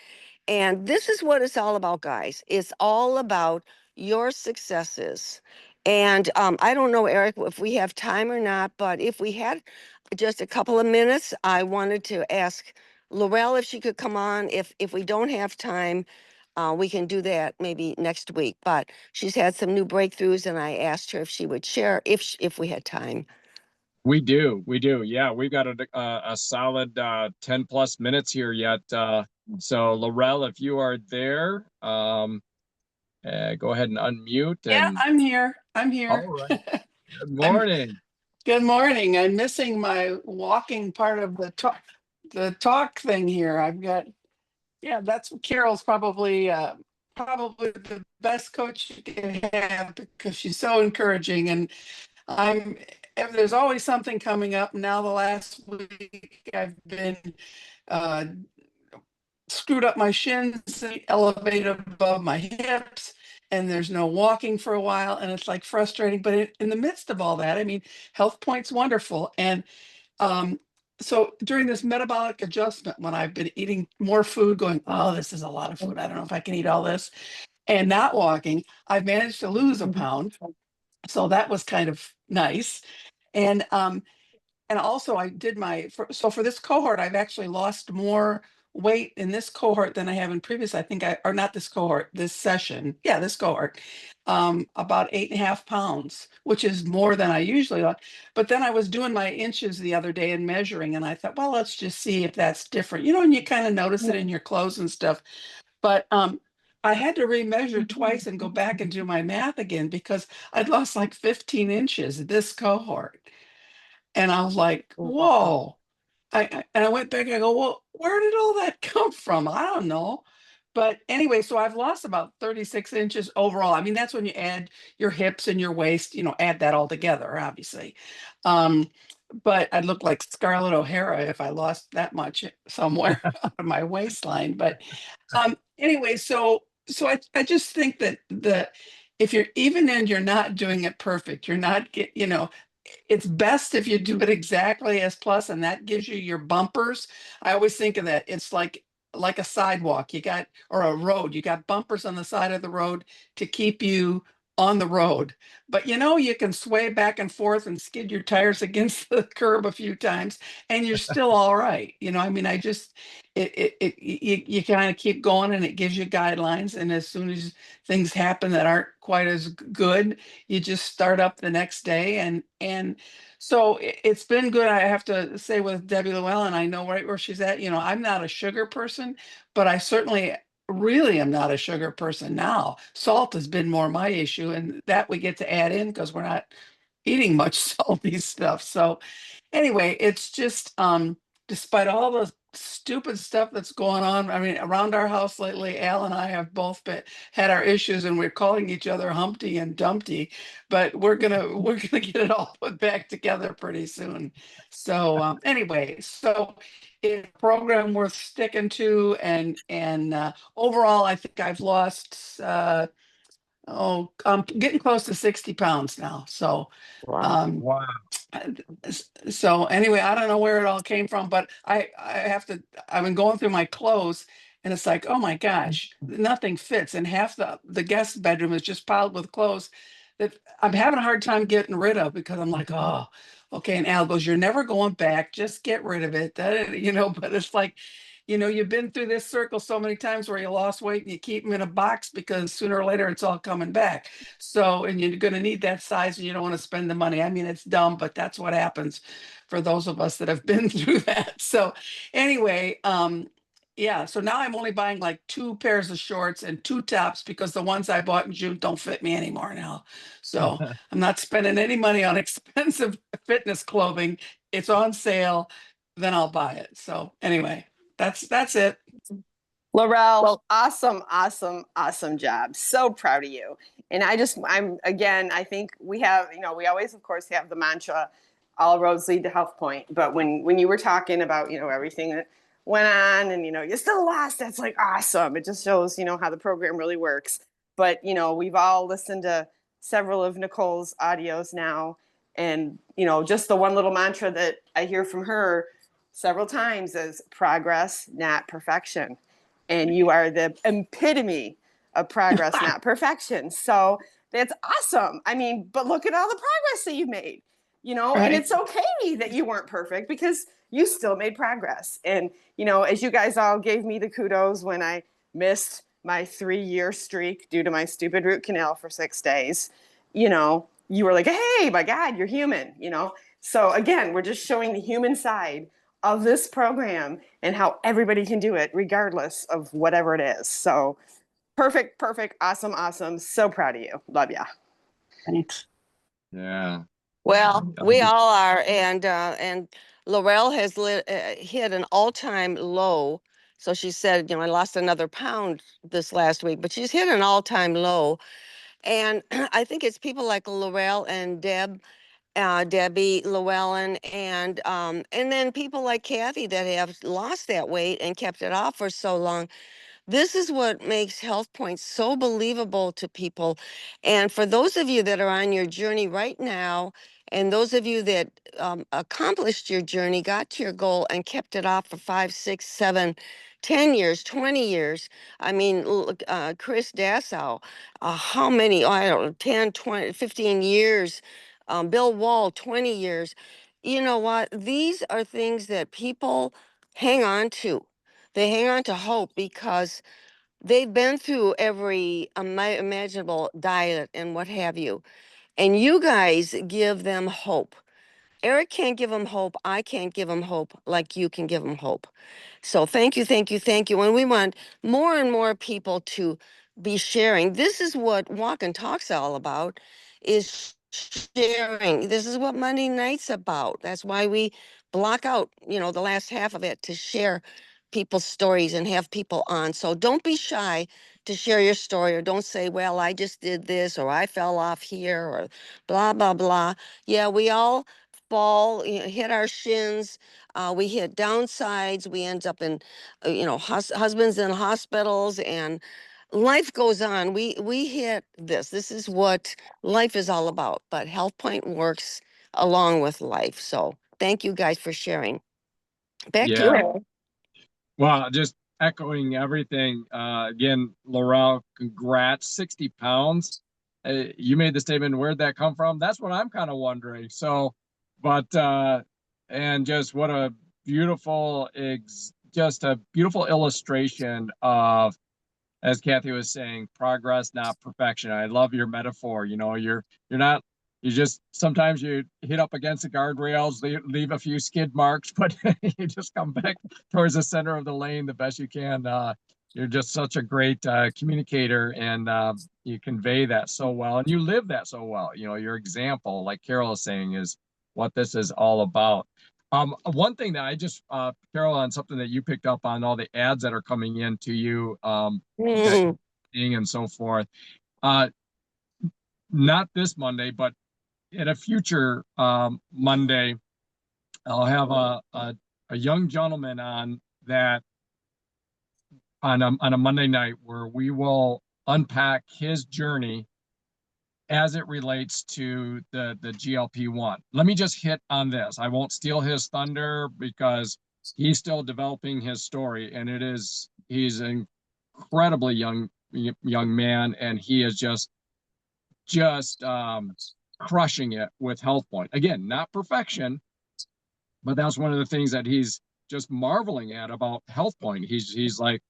And this is what it's all about, guys. It's all about your successes. And I don't know, Eric, if we have time or not, but if we had just a couple of minutes, I wanted to ask Laurel if she could come on. If we don't have time, we can do that maybe next week. But she's had some new breakthroughs, and I asked her if she would share if we had time. We do. Yeah, we've got a solid 10 plus minutes here yet. So Laurel, if you are there, go ahead and unmute. Yeah, And I'm here. all right. Good I'm- morning. Good morning. I'm missing my walking part of the talk thing here. I've got, yeah, that's Carol's probably the best coach you can have because she's so encouraging. And there's always something coming up. Now the last week I've been screwed up my shins, elevated above my hips, and there's no walking for a while, and it's like frustrating. But in the midst of all that, I mean, Health Point's wonderful. And so during this metabolic adjustment, when I've been eating more food, going, oh, this is a lot of food, I don't know if I can eat all this, and not walking, I've managed to lose a pound. So that was kind of nice. And also I did for this cohort, I've actually lost more weight in this cohort than I have in previous. I think or not this cohort, this session. Yeah, this cohort, about 8.5 pounds, which is more than I usually like. But then I was doing my inches the other day and measuring, and I thought, well, let's just see if that's different, and you kind of notice it in your clothes and stuff. But I had to remeasure twice and go back and do my math again because I'd lost like 15 inches this cohort. And I was like, whoa. And I went back and I go, well, where did all that come from? I don't know. But anyway, so I've lost about 36 inches overall. I mean, that's when you add your hips and your waist, add that all together, obviously. But I'd look like Scarlett O'Hara if I lost that much somewhere on my waistline. But anyway, so I just think that if you're not doing it perfect, you're not it's best if you do it exactly as plus, and that gives you your bumpers. I always think of that. It's like a sidewalk or a road. You got bumpers on the side of the road to keep you on the road. But you can sway back and forth and skid your tires against the curb a few times and you're still all right. I mean, you kind of keep going and it gives you guidelines. And as soon as things happen that aren't quite as good, you just start up the next day. And so it's been good. I have to say with Debbie Llewellyn, I know right where she's at. I'm not a sugar person, but I certainly really am not a sugar person now. Salt has been more my issue, and that we get to add in because we're not eating much salty stuff. So anyway, it's just despite all the stupid stuff that's going on, I mean, around our house lately, Al and I have both had our issues, and we're calling each other Humpty and Dumpty, but we're gonna get it all put back together pretty soon. So anyway, so it's a program worth sticking to, and overall, I think I've lost I'm getting close to 60 pounds now. So Wow. so anyway, I don't know where it all came from, but I've been going through my clothes and it's like, oh my gosh, nothing fits. And half the guest bedroom is just piled with clothes that I'm having a hard time getting rid of because I'm like, oh, okay. And Al goes, you're never going back. Just get rid of it. But it's like, you've been through this circle so many times where you lost weight and you keep them in a box because sooner or later it's all coming back. So, and you're going to need that size and you don't want to spend the money. I mean, it's dumb, but that's what happens for those of us that have been through that. So anyway, Yeah, so now I'm only buying like 2 pairs of shorts and 2 tops because the ones I bought in June don't fit me anymore now. So I'm not spending any money on expensive fitness clothing. It's on sale, then I'll buy it. So anyway, that's it. Laurel, Well, awesome, awesome, awesome job. So proud of you. And I'm again, I think we have, we always, of course, have the mantra, all roads lead to Health Point. But when you were talking about, everything that went on and, you still lost, that's like awesome. It just shows, how the program really works. But, we've all listened to several of Nicole's audios now. And, just the one little mantra that I hear from her several times is progress, not perfection. And you are the epitome of progress, not perfection. So that's awesome. I mean, but look at all the progress that you've made, right. and it's okay that you weren't perfect because you still made progress. And, as you guys all gave me the kudos when I missed my 3-year streak due to my stupid root canal for 6 days, you were like, hey, my God, you're human, So again, we're just showing the human side of this program and how everybody can do it regardless of whatever it is. So perfect, awesome, awesome. So proud of you. Love ya. Thanks. Yeah. Well, we all are, and Laurel has hit an all-time low. So she said, I lost another pound this last week, but she's hit an all-time low. And I think it's people like Laurel and Debbie Llewellyn, and then people like Kathy that have lost that weight and kept it off for so long. This is what makes Health Points so believable to people. And for those of you that are on your journey right now, and those of you that accomplished your journey, got to your goal, and kept it off for 5, 6, 7, 10 years, 20 years. I mean, Chris Dassow, how many? Oh, I don't know, 10, 20, 15 years. Bill Wall, 20 years. You know what? These are things that people hang on to. They hang on to hope because they've been through every imaginable diet and what have you. And you guys give them hope. Eric can't give them hope. I can't give them hope like you can give them hope. So thank you, thank you, thank you. And we want more and more people to be sharing. This is what Walk and Talk's all about, is sharing. This is what Monday night's about. That's why we block out, the last half of it to share people's stories and have people on. So don't be shy to share your story, or don't say, well, I just did this, or I fell off here, or blah, blah, blah. Yeah, we all fall, hit our shins. We hit downsides. We end up in, husbands in hospitals, and life goes on. We hit this. This is what life is all about. But Health Point works along with life. So thank you guys for sharing. Back to Yeah. you. Well, just echoing everything. Again, Laurel, congrats, 60 pounds. You made the statement, where'd that come from? That's what I'm kind of wondering. So, but, and just what a beautiful, just a beautiful illustration of, as Kathy was saying, progress, not perfection. I love your metaphor. You're not, you just, sometimes you hit up against the guardrails, leave a few skid marks, but you just come back towards the center of the lane the best you can. You're just such a great communicator, and you convey that so well, and you live that so well. Your example, like Carol is saying, is what this is all about. One thing that I just, Carol, on something that you picked up on, all the ads that are coming in to you, that and so forth. Not this Monday, but at a future Monday, I'll have a young gentleman on that on a Monday night, where we will unpack his journey as it relates to the GLP-1. Let me just hit on this. I won't steal his thunder because he's still developing his story, and he's an incredibly young man, and he is just crushing it with Health Point. Again, not perfection, but that's one of the things that he's just marveling at about Health Point. He's like,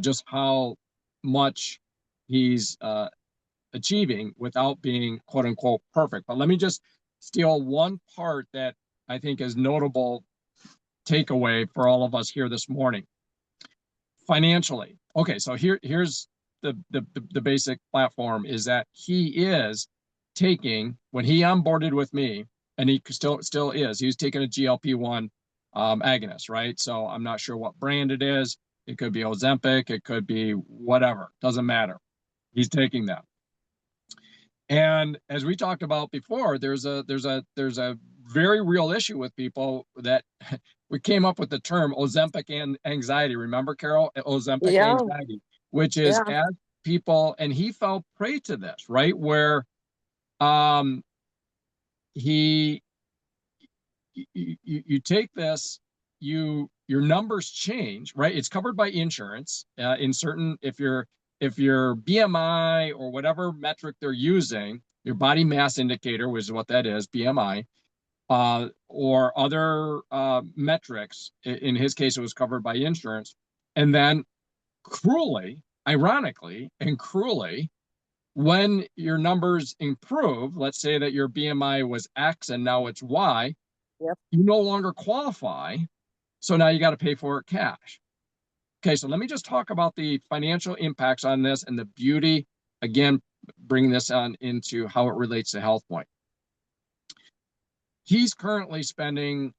just how much he's achieving without being quote unquote perfect. But let me just steal one part that I think is notable takeaway for all of us here this morning. Financially, okay, so here's the basic platform is that he is taking, when he onboarded with me, and he still is, he's taking a GLP-1 agonist, right? So I'm not sure what brand it is. It could be Ozempic, it could be whatever, doesn't matter. He's taking that. And as we talked about before, there's a very real issue with people that we came up with the term Ozempic and anxiety. Remember, Carol? Ozempic Yeah. anxiety, which is Yeah. as people, and he fell prey to this, right? Where you take this, your numbers change, right? It's covered by insurance in certain, if your BMI or whatever metric they're using, your body mass indicator, which is what that is, BMI, or other metrics. In his case, it was covered by insurance. And then cruelly, ironically, and cruelly, when your numbers improve, let's say that your BMI was X and now it's Y, Yep. you no longer qualify. So now you got to pay for it cash. Okay, so let me just talk about the financial impacts on this and the beauty, again, bring this on into how it relates to HealthPoint. He's currently spending,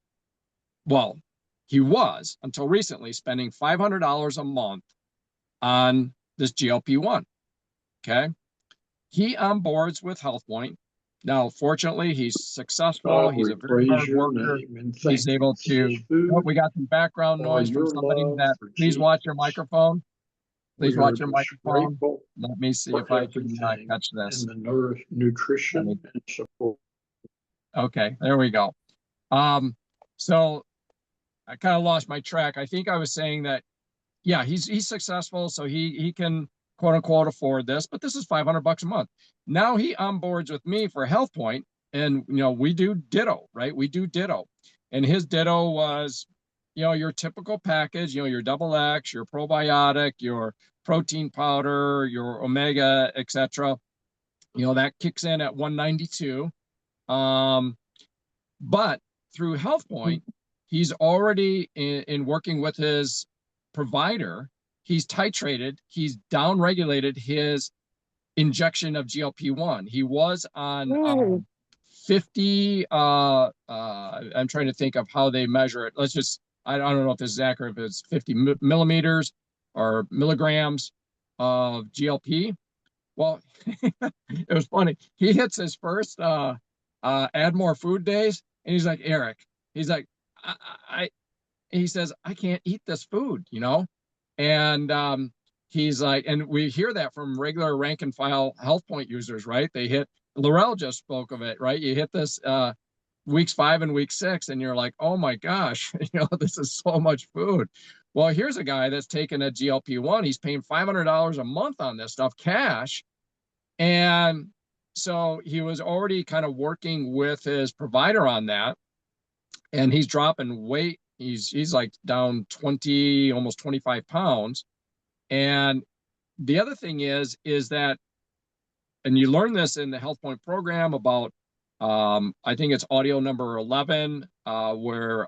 well, he was until recently spending $500 a month on this GLP-1. Okay, he onboards with HealthPoint. Now, fortunately, he's successful. He's a very hard worker. He's able to, oh, we got some background noise from somebody that, please watch your microphone. Please watch your microphone. Let me see if I can catch this. And the nutrition and support. Okay, there we go. So I kind of lost my track. I think I was saying that, yeah, he's successful, so he can quote unquote afford this, but this is $500 a month. Now he onboards with me for HealthPoint, and we do ditto, right? We do ditto, and his ditto was, your typical package, your double X, your probiotic, your protein powder, your omega, etc. That kicks in at $192. But through HealthPoint, he's already in working with his provider. He's titrated, he's down-regulated his injection of GLP-1. He was on 50, I'm trying to think of how they measure it. I don't know if this is accurate, if it's 50 millimeters or milligrams of GLP. Well, it was funny. He hits his first add more food days, and he's like, Eric, he's like, he says, I can't eat this food, And he's like, and we hear that from regular rank and file HealthPoint users, right? They hit, Laurel just spoke of it, right? You hit this weeks 5 and week 6, and you're like, oh my gosh, this is so much food. Well, here's a guy that's taking a GLP-1. He's paying $500 a month on this stuff, cash. And so he was already kind of working with his provider on that. And he's dropping weight. He's like down 20, almost 25 pounds. And the other thing is that, and you learn this in the HealthPoint program about, I think it's audio number 11, where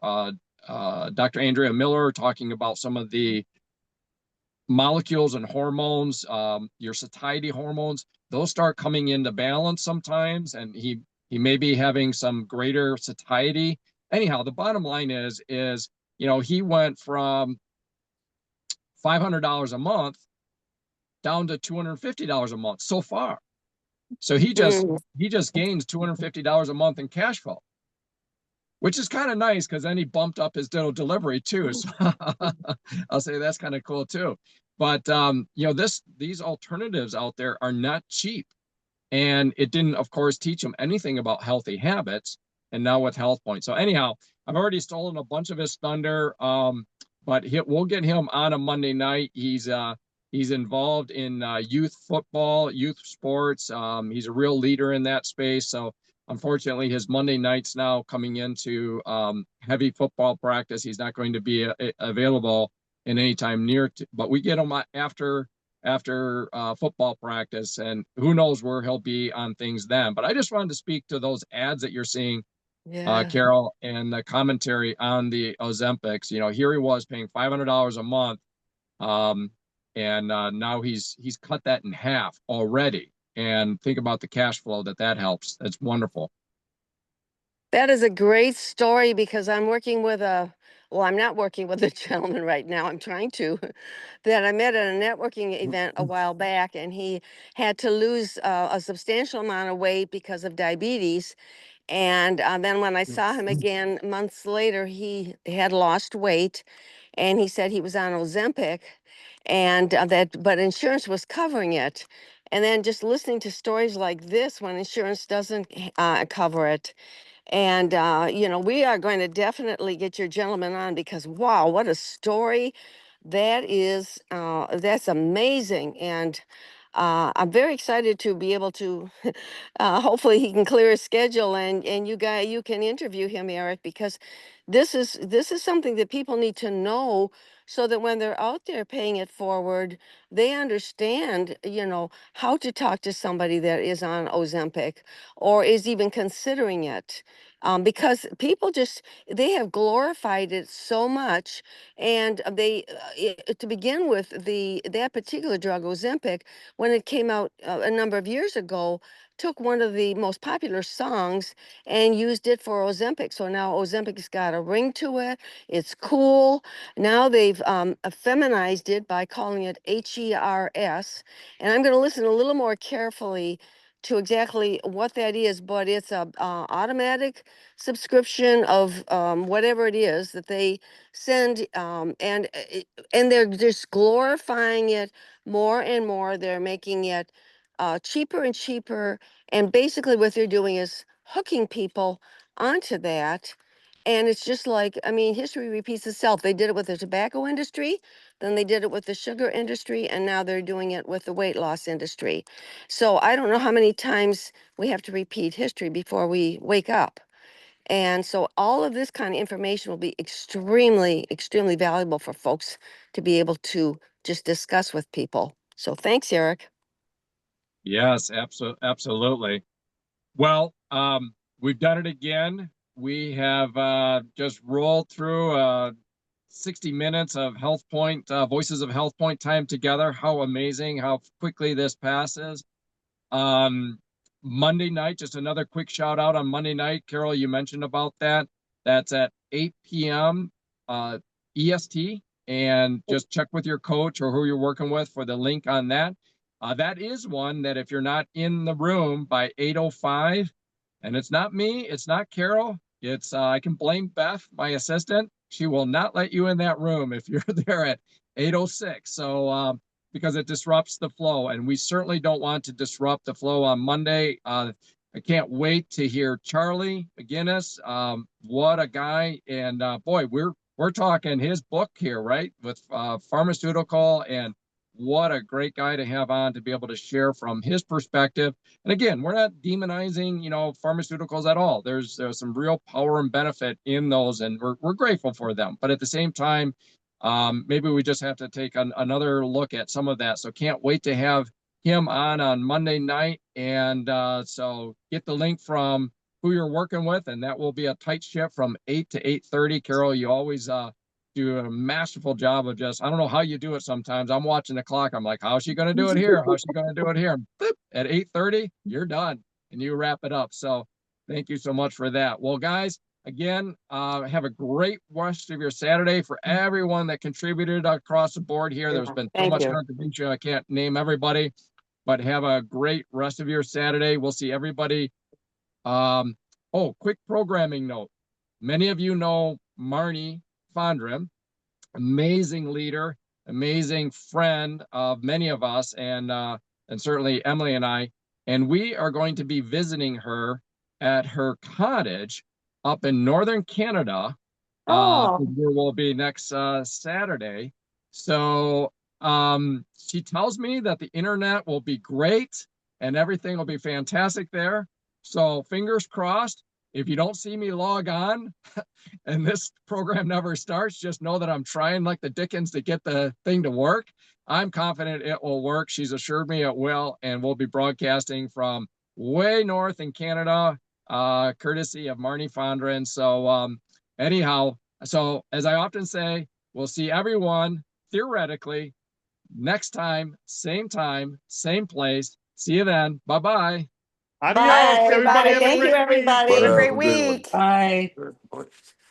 Dr. Andrea Miller talking about some of the molecules and hormones, your satiety hormones, those start coming into balance sometimes, and he may be having some greater satiety. Anyhow, the bottom line is he went from $500 a month down to $250 a month so far. So he just gains $250 a month in cash flow, which is kind of nice, because then he bumped up his dental delivery too. So I'll say that's kind of cool too. But these alternatives out there are not cheap, and it didn't, of course, teach him anything about healthy habits. And now with HealthPoint. So anyhow, I've already stolen a bunch of his thunder, but we'll get him on a Monday night. He's involved in youth football, youth sports. He's a real leader in that space. So unfortunately, his Monday nights now coming into heavy football practice, he's not going to be available in any time near. But we get him after football practice, and who knows where he'll be on things then. But I just wanted to speak to those ads that you're seeing Yeah. Carol, and the commentary on the Ozempics. You know, here he was paying $500 a month, and now he's cut that in half already. And think about the cash flow that helps. That's wonderful. That is a great story because I'm working with well, I'm not working with a gentleman right now. I'm trying to, that I met at a networking event a while back, and he had to lose a substantial amount of weight because of diabetes. And then when I saw him again months later, he had lost weight, and he said he was on Ozempic, and but insurance was covering it. And then just listening to stories like this, when insurance doesn't cover it, and, we are going to definitely get your gentleman on because, wow, what a story that is. That's amazing. And I'm very excited to be able to, hopefully he can clear his schedule and you can interview him, Eric, because this is something that people need to know so that when they're out there paying it forward, they understand, how to talk to somebody that is on Ozempic or is even considering it. Because people they have glorified it so much, and to begin with, that particular drug Ozempic, when it came out a number of years ago, took one of the most popular songs and used it for Ozempic. So now Ozempic's got a ring to it. It's cool. Now they've feminized it by calling it HERS. And I'm going to listen a little more carefully to exactly what that is, but it's a automatic subscription of whatever it is that they send, and they're just glorifying it more and more. They're making it cheaper and cheaper, and basically what they're doing is hooking people onto that. And it's just like, I mean, history repeats itself. They did it with the tobacco industry, then they did it with the sugar industry, and now they're doing it with the weight loss industry. So I don't know how many times we have to repeat history before we wake up. And so all of this kind of information will be extremely, extremely valuable for folks to be able to just discuss with people. So thanks, Eric. Yes, absolutely. Well, we've done it again. We have just rolled through 60 minutes of Health Point, Voices of Health Point time together. How amazing, how quickly this passes. Monday night, just another quick shout out on Monday night. Carol, you mentioned about that. That's at 8 p.m. EST. And just check with your coach or who you're working with for the link on that. That is one that if you're not in the room by 8:05, and it's not me, it's not Carol, it's I can blame Beth, my assistant. She will not let you in that room if you're there at 8:06. So because it disrupts the flow, and we certainly don't want to disrupt the flow on Monday. I can't wait to hear Charlie McGinnis. What a guy! And boy, we're talking his book here, right? With pharmaceutical, and what a great guy to have on to be able to share from his perspective. And again, we're not demonizing, pharmaceuticals at all. There's some real power and benefit in those, and we're grateful for them. But at the same time, maybe we just have to take another look at some of that. So can't wait to have him on Monday night. And so get the link from who you're working with, and that will be a tight ship from 8 to 8:30. Carol, you always do a masterful job of just, I don't know how you do it sometimes. I'm watching the clock. I'm like, how's she going to do it here? How's she going to do it here? Boop, at 8:30, you're done and you wrap it up. So thank you so much for that. Well, guys, again, have a great rest of your Saturday. For everyone that contributed across the board here, there's been so much contribution. I can't name everybody, but have a great rest of your Saturday. We'll see everybody. Quick programming note. Many of you know Marnie Fondren, amazing leader, amazing friend of many of us, and certainly Emily and I. And we are going to be visiting her at her cottage up in northern Canada. Where we'll be next Saturday. So she tells me that the internet will be great and everything will be fantastic there. So fingers crossed. If you don't see me log on and this program never starts, just know that I'm trying like the dickens to get the thing to work. I'm confident it will work. She's assured me it will, and we'll be broadcasting from way north in Canada, courtesy of Marnie Fondren. So anyhow, so as I often say, we'll see everyone theoretically next time, same place. See you then. Bye-bye. Adios, Bye. everybody. Have a Thank you, great week. everybody. Have a great week. Bye. Good.